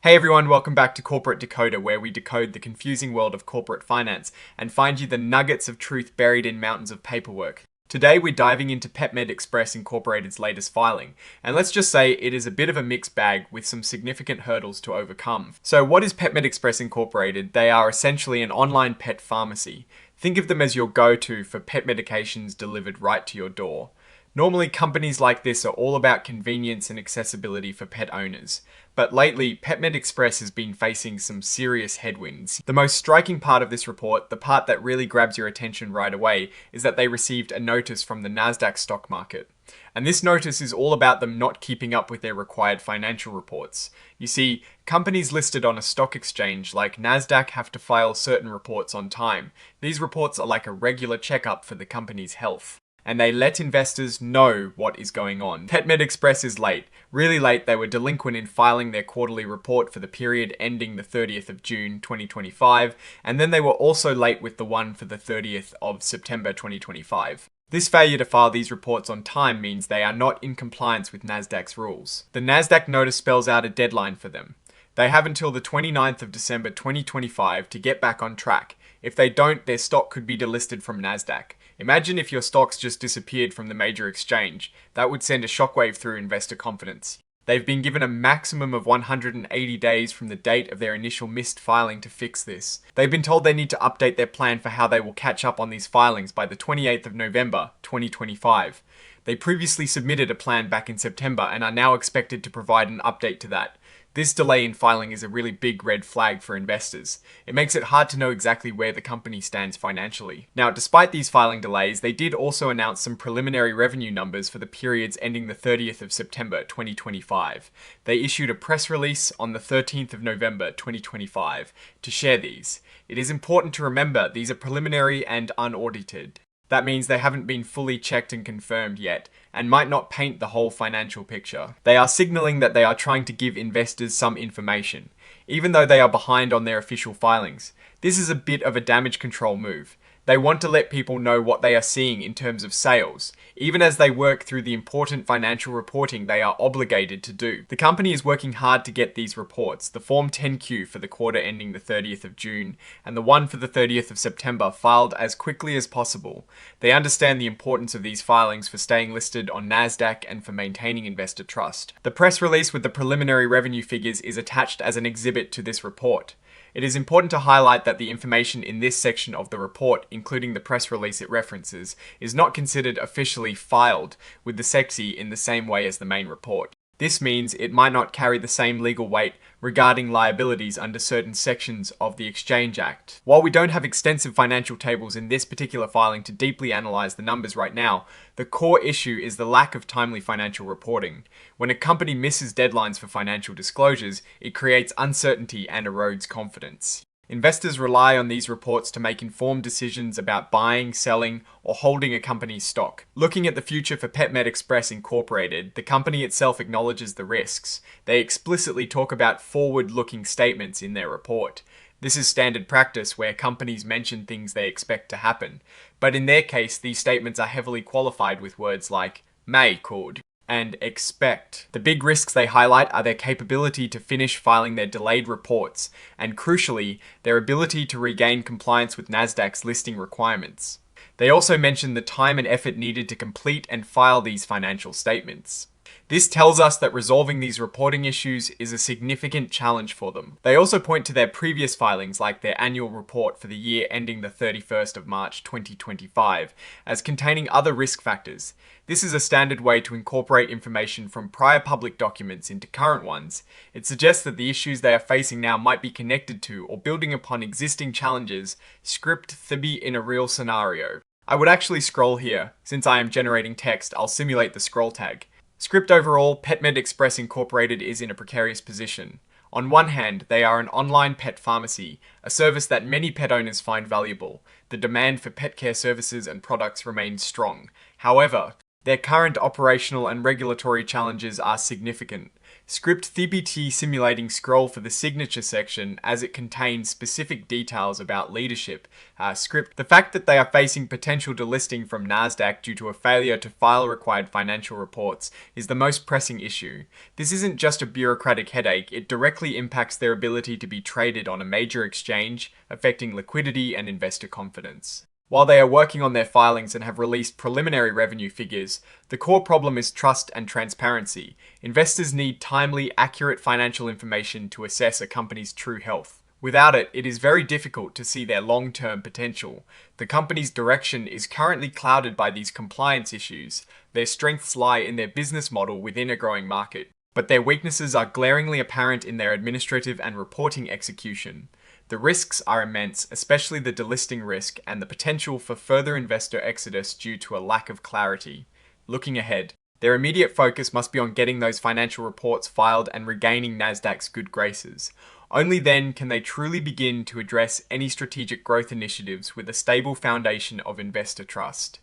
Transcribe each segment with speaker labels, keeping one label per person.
Speaker 1: Hey everyone, welcome back to Corporate Decoder, where we decode the confusing world of corporate finance and find you the nuggets of truth buried in mountains of paperwork. Today we're diving into PetMed Express Incorporated's latest filing, and let's just say it is a bit of a mixed bag with some significant hurdles to overcome. So what is PetMed Express Incorporated? They are essentially an online pet pharmacy. Think of them as your go-to for pet medications delivered right to your door. Normally, companies like this are all about convenience and accessibility for pet owners. But lately, PetMed Express has been facing some serious headwinds. The most striking part of this report, the part that really grabs your attention right away, is that they received a notice from the Nasdaq stock market. And this notice is all about them not keeping up with their required financial reports. You see, companies listed on a stock exchange like Nasdaq have to file certain reports on time. These reports are like a regular checkup for the company's health. And they let investors know what is going on. PetMed Express is late. Really late. They were delinquent in filing their quarterly report for the period ending the 30th of June 2025, and then they were also late with the one for the 30th of September 2025. This failure to file these reports on time means they are not in compliance with Nasdaq's rules. The Nasdaq notice spells out a deadline for them. They have until the 29th of December 2025 to get back on track. If they don't, their stock could be delisted from Nasdaq. Imagine if your stocks just disappeared from the major exchange. That would send a shockwave through investor confidence. They've been given a maximum of 180 days from the date of their initial missed filing to fix this. They've been told they need to update their plan for how they will catch up on these filings by the 28th of November 2025. They previously submitted a plan back in September and are now expected to provide an update to that. This delay in filing is a really big red flag for investors. It makes it hard to know exactly where the company stands financially. Now, despite these filing delays, they did also announce some preliminary revenue numbers for the periods ending the 30th of September 2025. They issued a press release on the 13th of November 2025 to share these. It is important to remember these are preliminary and unaudited. That means they haven't been fully checked and confirmed yet, and might not paint the whole financial picture. They are signaling that they are trying to give investors some information, even though they are behind on their official filings. This is a bit of a damage control move. They want to let people know what they are seeing in terms of sales, even as they work through the important financial reporting they are obligated to do. The company is working hard to get these reports, the Form 10Q for the quarter ending the 30th of June, and the one for the 30th of September filed as quickly as possible. They understand the importance of these filings for staying listed on Nasdaq and for maintaining investor trust. The press release with the preliminary revenue figures is attached as an exhibit to this report. It is important to highlight that the information in this section of the report, including the press release it references, is not considered officially filed with the SEC in the same way as the main report. This means it might not carry the same legal weight regarding liabilities under certain sections of the Exchange Act. While we don't have extensive financial tables in this particular filing to deeply analyze the numbers right now, the core issue is the lack of timely financial reporting. When a company misses deadlines for financial disclosures, it creates uncertainty and erodes confidence. Investors rely on these reports to make informed decisions about buying, selling, or holding a company's stock. Looking at the future for PetMed Express Incorporated, the company itself acknowledges the risks. They explicitly talk about forward-looking statements in their report. This is standard practice where companies mention things they expect to happen. But in their case, these statements are heavily qualified with words like may, could, and expect. The big risks they highlight are their capability to finish filing their delayed reports, and crucially, their ability to regain compliance with Nasdaq's listing requirements. They also mention the time and effort needed to complete and file these financial statements. This tells us that resolving these reporting issues is a significant challenge for them. They also point to their previous filings, like their annual report for the year ending the 31st of March 2025, as containing other risk factors. This is a standard way to incorporate information from prior public documents into current ones. It suggests that the issues they are facing now might be connected to or building upon existing challenges, script thibby in a real scenario. I would actually scroll here. Since I am generating text, I'll simulate the scroll tag. Script overall, PetMed Express Incorporated is in a precarious position. On one hand, they are an online pet pharmacy, a service that many pet owners find valuable. The demand for pet care services and products remains strong. However, Their current operational and regulatory challenges are significant. Script TBT simulating scroll for the signature section as it contains specific details about leadership. Script the fact that they are facing potential delisting from NASDAQ due to a failure to file required financial reports is the most pressing issue. This isn't just a bureaucratic headache, it directly impacts their ability to be traded on a major exchange, affecting liquidity and investor confidence. While they are working on their filings and have released preliminary revenue figures, the core problem is trust and transparency. Investors need timely, accurate financial information to assess a company's true health. Without it, it is very difficult to see their long-term potential. The company's direction is currently clouded by these compliance issues. Their strengths lie in their business model within a growing market, but their weaknesses are glaringly apparent in their administrative and reporting execution. The risks are immense, especially the delisting risk and the potential for further investor exodus due to a lack of clarity. Looking ahead, their immediate focus must be on getting those financial reports filed and regaining NASDAQ's good graces. Only then can they truly begin to address any strategic growth initiatives with a stable foundation of investor trust.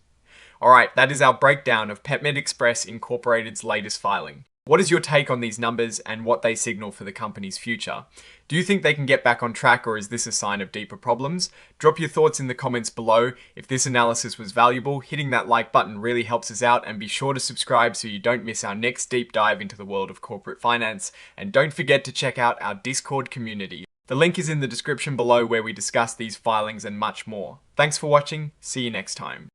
Speaker 1: Alright, that is our breakdown of PetMed Express Incorporated's latest filing. What is your take on these numbers and what they signal for the company's future? Do you think they can get back on track, or is this a sign of deeper problems? Drop your thoughts in the comments below. If this analysis was valuable, hitting that like button really helps us out, and be sure to subscribe so you don't miss our next deep dive into the world of corporate finance. And don't forget to check out our Discord community. The link is in the description below where we discuss these filings and much more. Thanks for watching. See you next time.